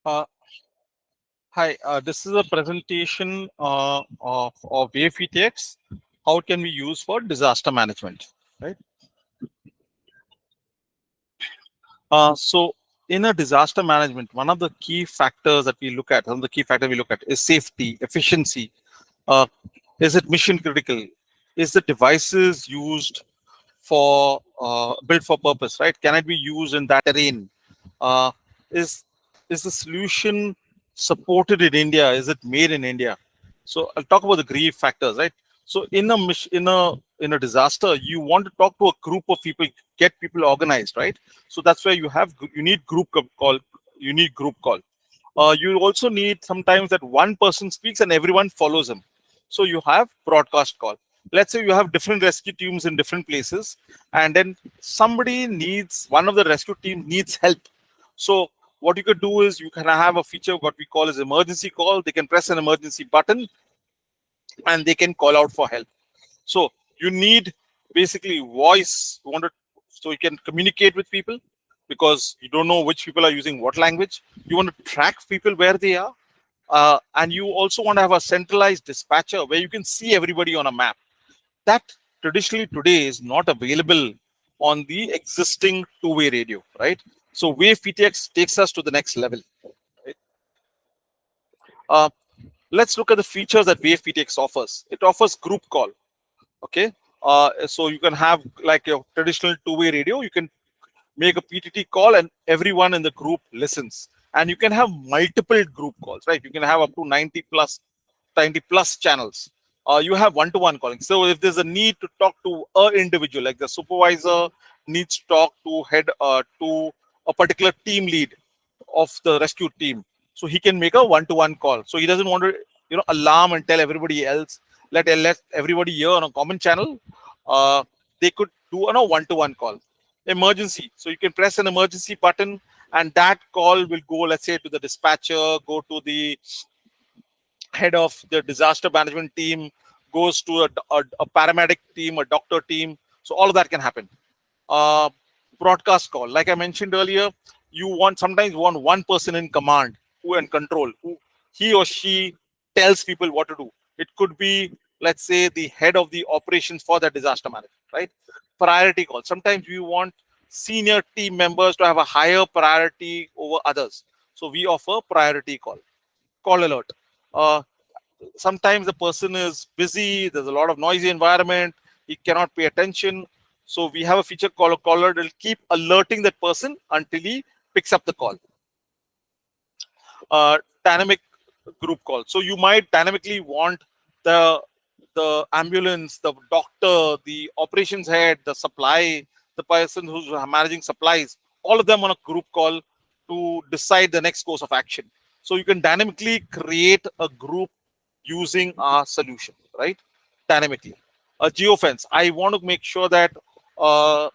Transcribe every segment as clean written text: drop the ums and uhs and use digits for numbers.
Uh, Hi, this is a presentation of Wave PTX. How it can be used for disaster management, right? So, in a disaster management, one of the key factors that we look at, one of the key factors we look at is safety, efficiency. Uh, is it mission critical? Is the devices used for built for purpose, right? Can it be used in that terrain? Uh, is is the solution supported in India? Is it made in India? So I'll talk about the grief factors, right? So in a disaster, you want to talk to a group of people, get people organized, right? So that's where you need call, you need group call. You also need sometimes that one person speaks and everyone follows him. So you have broadcast call. Let's say you have different rescue teams in different places, and then one of the rescue team needs help. So what you could do is you can have a feature what we call as emergency call. They can press an emergency button and they can call out for help. So you need basically voice. So you can communicate with people because you don't know which people are using what language. You want to track people where they are, and you also want to have a centralized dispatcher where you can see everybody on a map. That traditionally today is not available on the existing two-way radio, right? So Wave PTX takes us to the next level. Right? Uh, let's look at the features that Wave PTX offers. It offers group call. Okay, so you can have like your traditional two-way radio. You can make a PTT call and everyone in the group listens. And you can have multiple group calls, right? You can have up to 90 plus channels. You have one-to-one calling. So if there's a need to talk to an individual, like the supervisor needs to talk to a particular team lead of the rescue team, so he can make a one-to-one call. So he doesn't want to, alarm and tell everybody else. Let everybody hear on a common channel. They could do on a one-to-one call. Emergency. So you can press an emergency button, and that call will go, let's say, to the dispatcher, go to the head of the disaster management team, goes to a paramedic team, a doctor team. So all of that can happen. uh, Broadcast call, like I mentioned earlier, sometimes you want one person in command who and control, who he or she tells people what to do. It could be, let's say, the head of the operations for the disaster management, right? Priority call, sometimes we want senior team members to have a higher priority over others, so we offer priority call alert. uh, Sometimes the person is busy, there's a lot of noisy environment, he cannot pay attention. So we have a feature called a caller that will keep alerting that person until he picks up the call. Dynamic group call. So you might dynamically want the ambulance, the doctor, the operations head, the supply, the person who's managing supplies, all of them on a group call to decide the next course of action. So you can dynamically create a group using our solution, right? Dynamically. A geofence. I want to make sure that uh,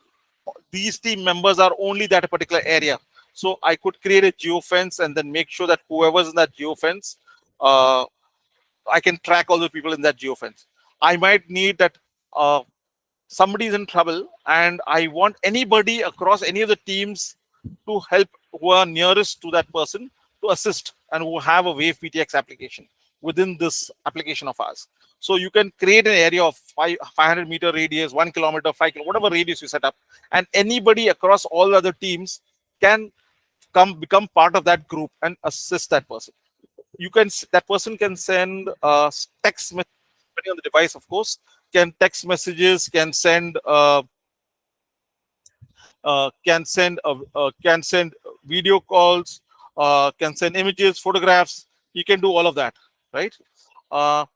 these team members are only that particular area. So I could create a geofence and then make sure that whoever's in that geofence, uh, I can track all the people in that geofence. I might need that somebody is in trouble and I want anybody across any of the teams to help who are nearest to that person to assist and who have a Wave PTX application within this application of ours. So you can create an area of 500-meter radius, 1 kilometer, 5 kilometer, whatever radius you set up, and anybody across all the other teams can become part of that group and assist that person. That person can send text message, depending on the device, of course, can text messages, can send video calls, can send images, photographs. You can do all of that, right? uh,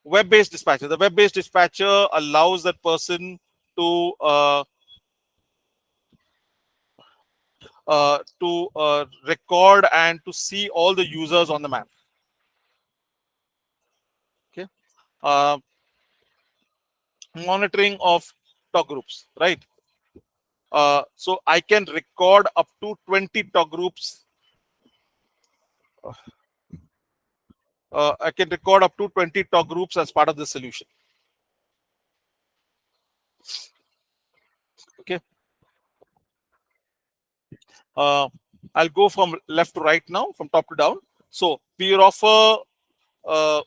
Web-based dispatcher, the web-based dispatcher allows that person to record and to see all the users on the map. Okay. uh, Monitoring of talk groups, right? So I can record up to 20 talk groups. I can record up to 20 talk groups as part of the solution. Okay. uh, I'll go from left to right now, from top to down. So we offer uh,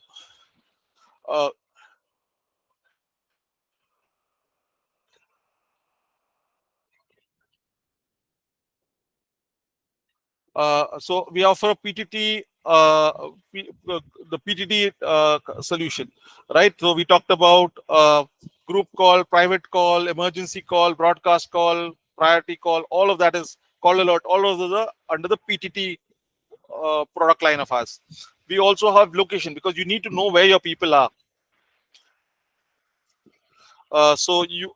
uh, so we offer PTT, the PTT solution, right? So we talked about group call, private call, emergency call, broadcast call, priority call. All of that is call alert. All of those are under the PTT product line of ours. We also have location, because you need to know where your people are. So you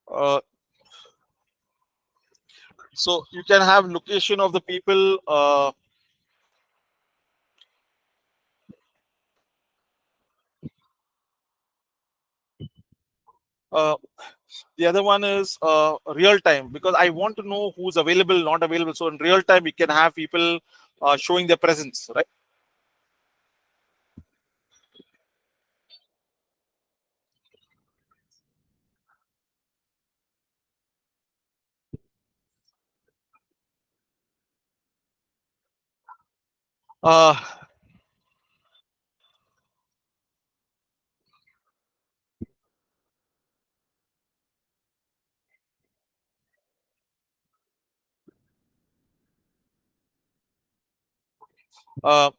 uh, you can have location of the people. Uh, the other one is real time, because I want to know who's available, not available. So in real time, we can have people showing their presence, right? Uh,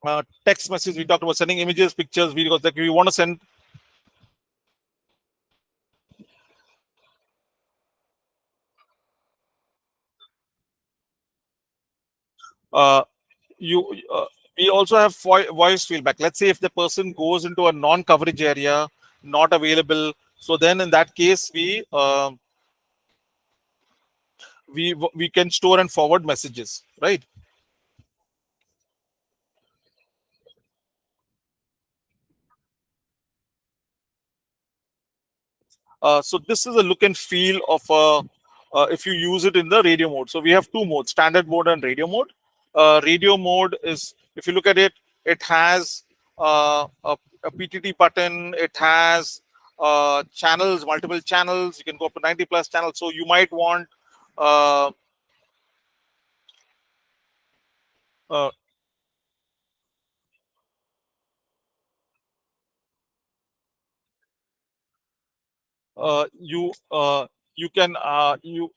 uh, Text message. We talked about sending images, pictures, videos. Like we want to send. Uh, you We also have voice feedback. Let's say if the person goes into a non-coverage area, not available, so then in that case we can store and forward messages, right? So this is a look and feel of if you use it in the radio mode. So we have two modes: standard mode and radio mode. Radio mode is, if you look at it, it has a PTT button. It has channels, multiple channels. You can go up to 90 plus channels. So you might want uh, uh, uh, you uh, you can you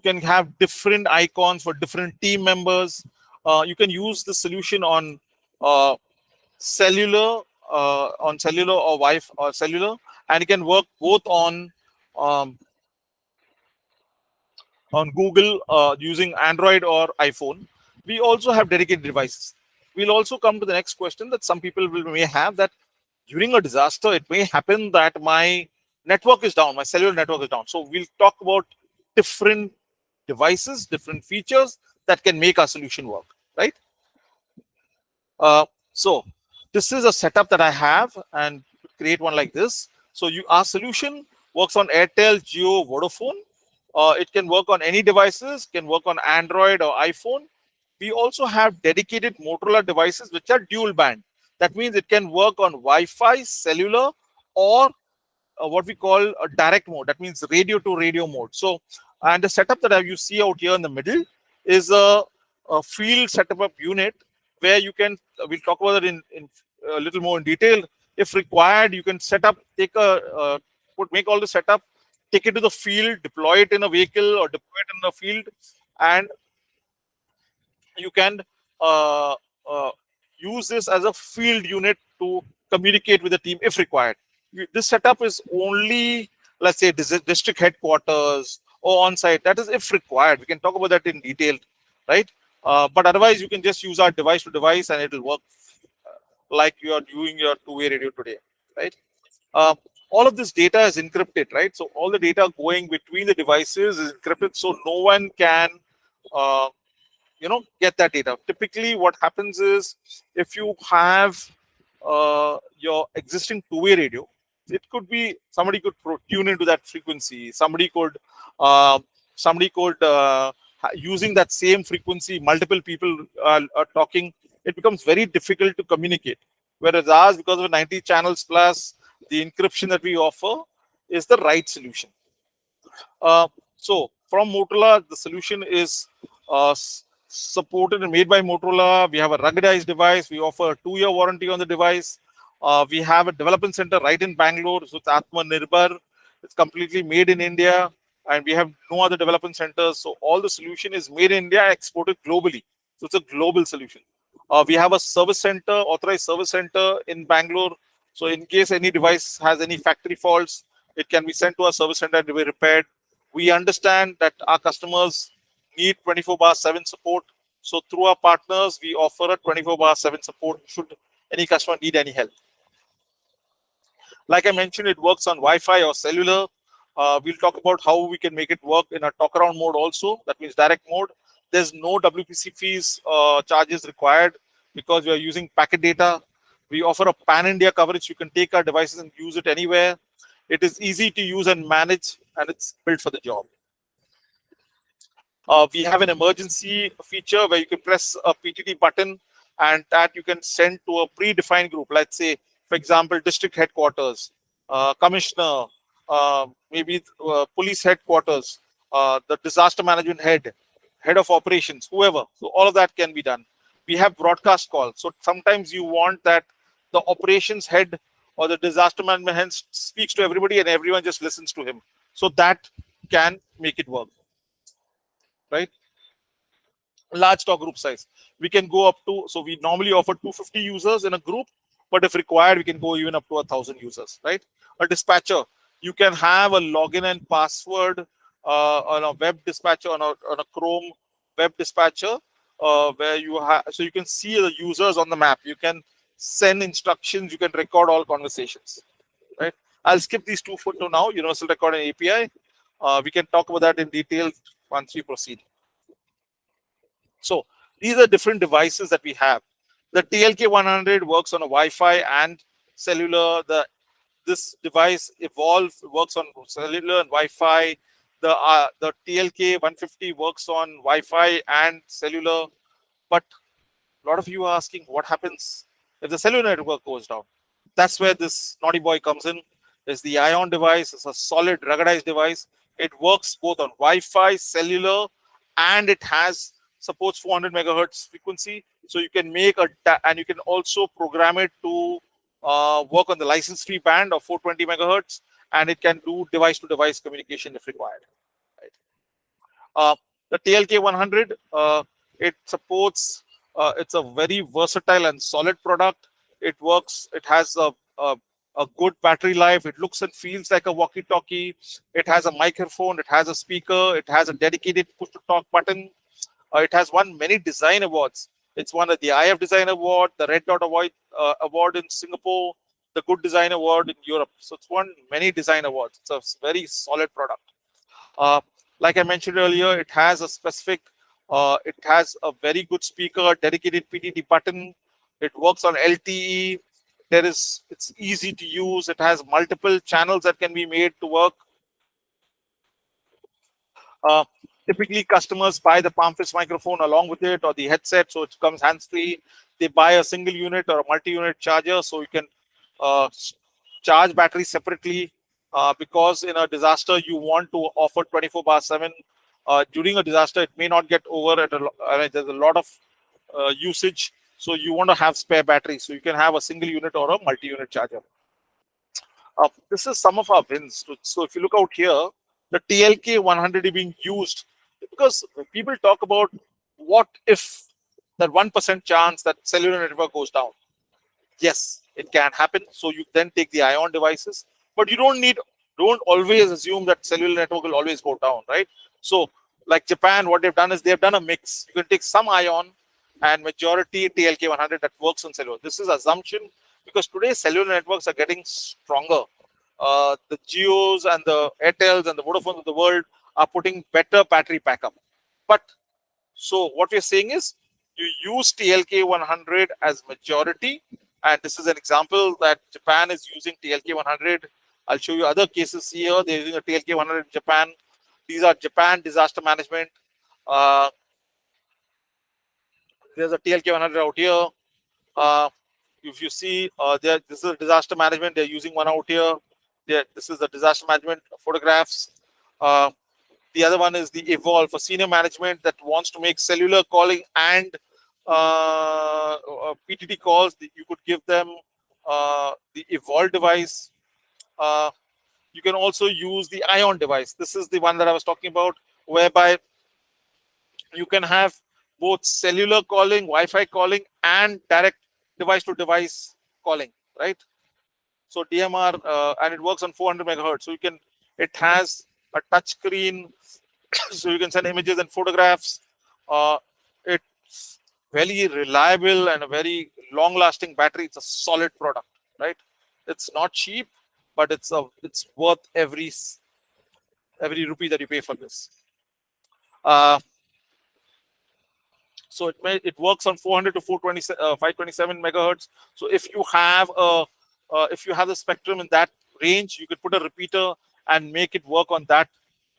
can have different icons for different team members. You can use the solution uh, cellular on cellular or Wi-Fi or cellular, and it can work both um, on Google using Android or iPhone. We also have dedicated devices. We'll also come to the next question that some people may have, that during a disaster, it may happen that my network is down, my cellular network is down. So we'll talk about different devices, different features that can make our solution work, right? So this is a setup that I have, and create one like this. So our solution works on Airtel, Jio, Vodafone. It can work on any devices, can work on Android or iPhone. We also have dedicated Motorola devices which are dual band. That means it can work on Wi-Fi, cellular, or what we call a direct mode. That means radio to radio mode. So, and the setup that you see out here in the middle is a field setup unit where you can, we'll talk about it in a little more in detail. If required, you can set up, make all the setup, take it to the field, deploy it in a vehicle or deploy it in a field, and you can uh, uh, use this as a field unit to communicate with the team if required. This setup is only, let's say, district headquarters or on site. That is if required. We can talk about that in detail, right? But otherwise, you can just use our device to device, and it will work like you are doing your two-way radio today, right? Uh, all of this data is encrypted, right? So all the data going between the devices is encrypted, so no one can uh, get that data. Typically what happens is, if you have your existing two-way radio, it could be somebody could tune into that frequency, somebody could using that same frequency, multiple people are talking. It becomes very difficult to communicate. Whereas ours, because of 90 channels plus the encryption that we offer, is the right solution. So from Motorola, the solution is supported and made by Motorola. We have a ruggedized device. We offer a 2-year warranty on the device. We have a development center right in Bangalore. So it's Atmanirbhar. It's completely made in India, and we have no other development centers. So all the solution is made in India, exported globally. So it's a global solution. We have a service center, authorized service center in Bangalore. So in case any device has any factory faults, it can be sent to our service center to be repaired. We understand that our customers need 24/7 support. So through our partners, we offer a 24/7 support should any customer need any help. Like I mentioned, it works on Wi-Fi or cellular. We'll talk about how we can make it work in a talk around mode also. That means direct mode. There's no WPC fees charges required because we are using packet data. We offer a pan-India coverage. You can take our devices and use it anywhere. It is easy to use and manage, and it's built for the job. We have an emergency feature where you can press a PTT button and that you can send to a predefined group. Let's say, for example, district headquarters, commissioner, maybe police headquarters, the disaster management head, head of operations, whoever. So all of that can be done. We have broadcast calls. So sometimes you want that the operations head or the disaster management head speaks to everybody and everyone just listens to him. So that can make it work, right? Large talk group size. We can go up to, so we normally offer 250 users in a group, but if required, we can go even up to 1,000 users, right? A dispatcher, you can have a login and password on a web dispatcher, on a Chrome web dispatcher, where you have, so you can see the users on the map. You can send instructions, you can record all conversations, right? I'll skip these two for now, universal recording API. We can talk about that in detail once we proceed. So these are different devices that we have. The TLK100 works on a Wi-Fi and cellular. This device Evolve works on cellular and Wi-Fi. The TLK150 works on Wi-Fi and cellular. But a lot of you are asking, what happens if the cellular network goes down? That's where this naughty boy comes in. There's the Ion device. It's a solid ruggedized device. It works both on Wi-Fi, cellular, and it has supports 400 megahertz frequency. So you can make and you can also program it to work on the license-free band of 420 megahertz, and it can do device-to-device communication if required. Right? The TLK100, it supports. It's a very versatile and solid product. It works. It has a good battery life. It looks and feels like a walkie-talkie. It has a microphone. It has a speaker. It has a dedicated push-to-talk button. It has won many design awards. It's won the IF Design Award, the Red Dot Award in Singapore, the Good Design Award in Europe. So it's won many design awards. It's a very solid product. Uh, like I mentioned earlier, it has a specific, it has a very good speaker, dedicated PTT button. It works on LTE. It's easy to use. It has multiple channels that can be made to work. Uh, Typically, customers buy the Palmfist microphone along with it or the headset, so it comes hands-free. They buy a single unit or a multi-unit charger, so you can charge batteries separately. Because in a disaster, you want to offer 24/7. During a disaster, it may not get over at there's a lot of usage, so you want to have spare batteries, so you can have a single unit or a multi-unit charger. This is some of our wins. So if you look out here, the TLK 100 is being used because people talk about what if that 1% chance that cellular network goes down. Yes, it can happen. So you then take the Ion devices, but you don't always assume that cellular network will always go down, right? So like Japan, what they've done is they've done a mix. You can take some Ion and majority TLK 100 that works on cellular. This is assumption because today cellular networks are getting stronger. The Geos and the Airtels and the Vodafones of the world are putting better battery backup. But so what we're saying is you use TLK 100 as majority, and this is an example that Japan is using TLK 100. I'll show you other cases here. They're using a TLK 100 in Japan. These are Japan disaster management. There's a TLK 100 out here. If you see, this is disaster management. They're using one out here. This is the disaster management photographs. Uh, the other one is the Evolve for senior management that wants to make cellular calling and PTT calls. You could give them the Evolve device. You can also use the Ion device. This is the one that I was talking about, whereby you can have both cellular calling, Wi-Fi calling, and direct device-to-device calling, right? So DMR, and it works on 400 megahertz. So it has a touch screen, so you can send images and photographs. It's very reliable and a very long-lasting battery. It's a solid product, right? It's not cheap, but it's worth every rupee that you pay for this. Uh, so it works on 400 to 527 megahertz. So if you have the spectrum in that range, you could put a repeater and make it work on that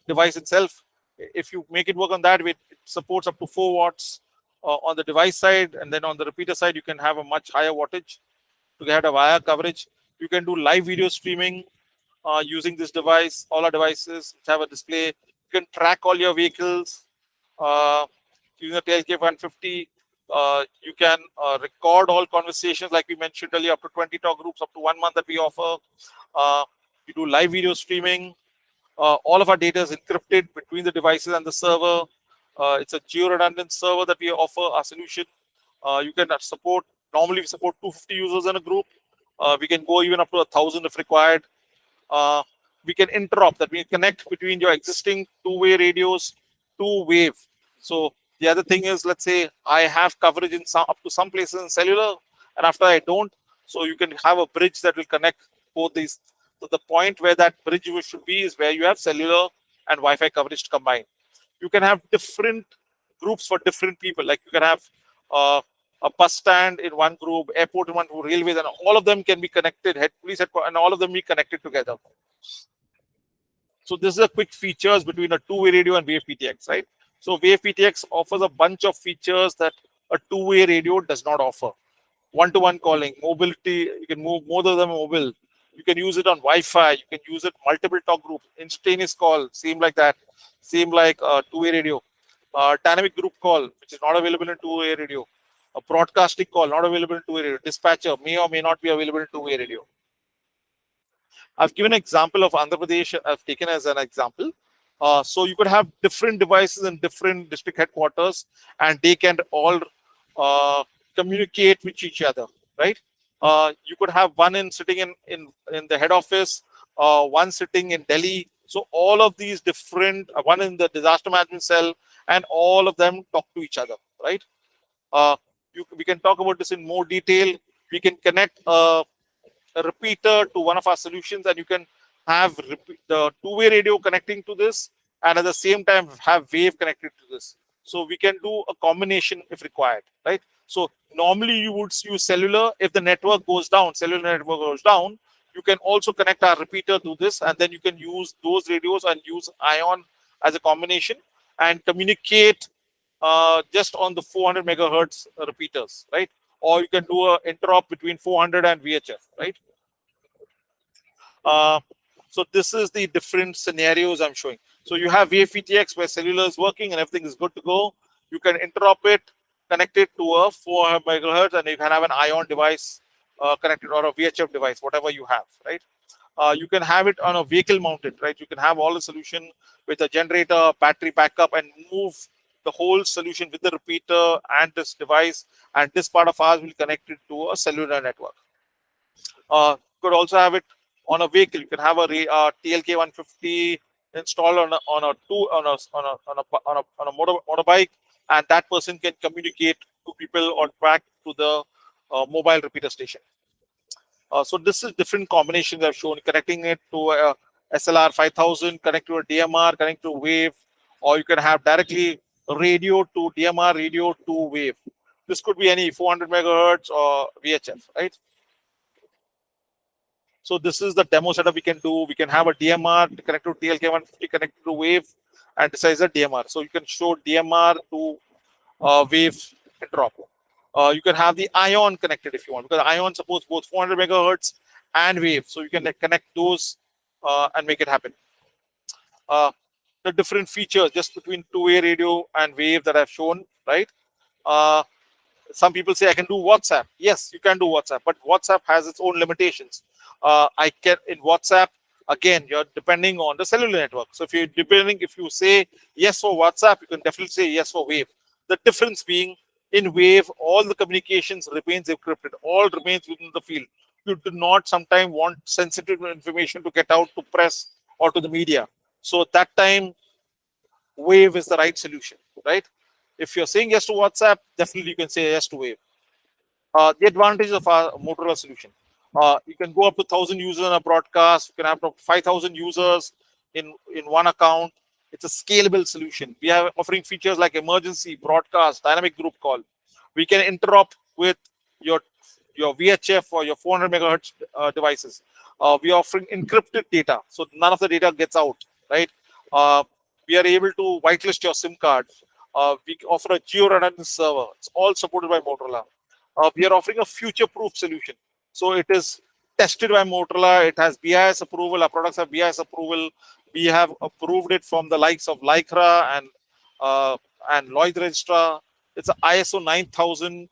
device itself. If you make it work on that, it supports up to 4 watts on the device side, and then on the repeater side, you can have a much higher wattage to get a wire coverage. You can do live video streaming using this device. All our devices which have a display. You can track all your vehicles using a TLK 150. You can record all conversations, like we mentioned earlier, up to 20 talk groups, up to 1 month that we offer. You do live video streaming. All of our data is encrypted between the devices and the server. It's a geo-redundant server that we offer our solution. You can normally we support 250 users in a group. We can go even up to 1,000 if required. We can interop, that we connect between your existing two-way radios to Wave. So the other thing is, let's say I have coverage in up to some places in cellular, and after I don't, so you can have a bridge that will connect both these. So the point where that bridge should be is where you have cellular and Wi-Fi coverage combined. You can have different groups for different people. Like you can have a bus stand in one group, airport in one group, railways, and all of them can be connected, police headquarters, and all of them be connected together. So this is a quick features between a two-way radio and Wave PTX, right? So Wave PTX offers a bunch of features that a two-way radio does not offer. One-to-one calling, mobility, you can move more of them mobile. You can use it on Wi-Fi, you can use it multiple talk groups, instantaneous call, same like that, same like two-way radio. Dynamic group call, which is not available in two-way radio. A broadcasting call, not available in two-way radio. Dispatcher may or may not be available in two-way radio. I've given an example of Andhra Pradesh. I've taken as an example. So you could have different devices in different district headquarters, and they can all communicate with each other, right? You could have one sitting in the head office, one sitting in Delhi. So all of these different, one in the disaster management cell, and all of them talk to each other, right? We can talk about this in more detail. We can connect a repeater to one of our solutions, and you can have the two-way radio connecting to this, and at the same time have Wave connected to this. So we can do a combination if required, right? So normally you would use cellular. If the network goes down, cellular network goes down, you can also connect our repeater to this, and then you can use those radios and use Ion as a combination and communicate just on the 400 megahertz repeaters, right? Or you can do an interop between 400 and VHF, right? So this is the different scenarios I'm showing. So you have Wave PTX where cellular is working and everything is good to go. You can interop it, connect it to a 400 megahertz, and you can have an Ion device connected, or a VHF device, whatever you have, right? You can have it on a vehicle mounted, right? You can have all the solution with a generator, battery backup, and move the whole solution with the repeater and this device, and this part of ours will connect it to a cellular network. You could also have it on a vehicle. You can have a TLK 150 installed on a motorbike, and that person can communicate to people or back to the mobile repeater station. So this is different combinations I've shown, connecting it to a SLR 5000, connect to a DMR, connect to Wave, or you can have directly radio to DMR, radio to Wave. This could be any 400 megahertz or VHF, right? So this is the demo setup we can do. We can have a DMR connect to TLK 150, connect to Wave, and this is a DMR. So you can show DMR to Wave interop. You can have the ion connected if you want, because ion supports both 400 megahertz and wave. So you can connect those and make it happen. Uh, the different features just between two-way radio and wave that I've shown, right? Uh, some people say I can do WhatsApp. Yes, you can do WhatsApp, but WhatsApp has its own limitations. I can in WhatsApp, again, you're depending on the cellular network. So if you say yes for WhatsApp, you can definitely say yes for Wave. The difference being, in Wave, all the communications remains encrypted, all remains within the field. You do not sometimes want sensitive information to get out to press or to the media. So at that time, Wave is the right solution, right? If you're saying yes to WhatsApp, definitely you can say yes to Wave. The advantage of our Motorola solution. You can go up to 1,000 users in a broadcast. You can have up to 5,000 users in one account. It's a scalable solution. We are offering features like emergency, broadcast, dynamic group call. We can interop with your your VHF or your 400 megahertz devices. We are offering encrypted data, so none of the data gets out, right? Uh, we are able to whitelist your SIM card. We offer a geo redundant server. It's all supported by Motorola. We are offering a future-proof solution. So it is tested by Motorola. It has BIS approval. Our products have BIS approval. We have approved it from the likes of Lycra uh, and Lloyd Registrar. It's an ISO 9000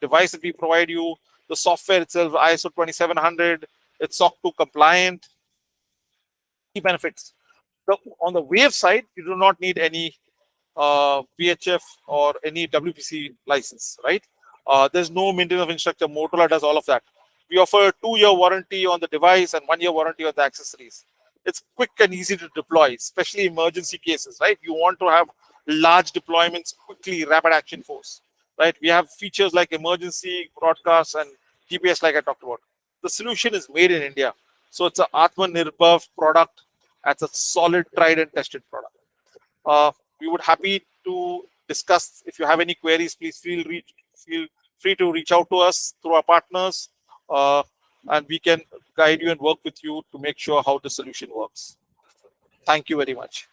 device that we provide you. The software itself, ISO 2700. It's SOC 2 compliant. Key benefits. On the Wave side, you do not need any VHF or any WPC license, right? There's no maintenance of infrastructure. Motorola does all of that. We offer a 2-year warranty on the device and 1-year warranty on the accessories. It's quick and easy to deploy, especially emergency cases, right? You want to have large deployments quickly, rapid action force, right? We have features like emergency broadcasts and GPS, like I talked about. The solution is made in India. So it's an Atmanirbhar product. That's a solid, tried and tested product. Uh, we would happy to discuss. If you have any queries, please feel free to reach out to us through our partners, and we can guide you and work with you to make sure how the solution works. Thank you very much.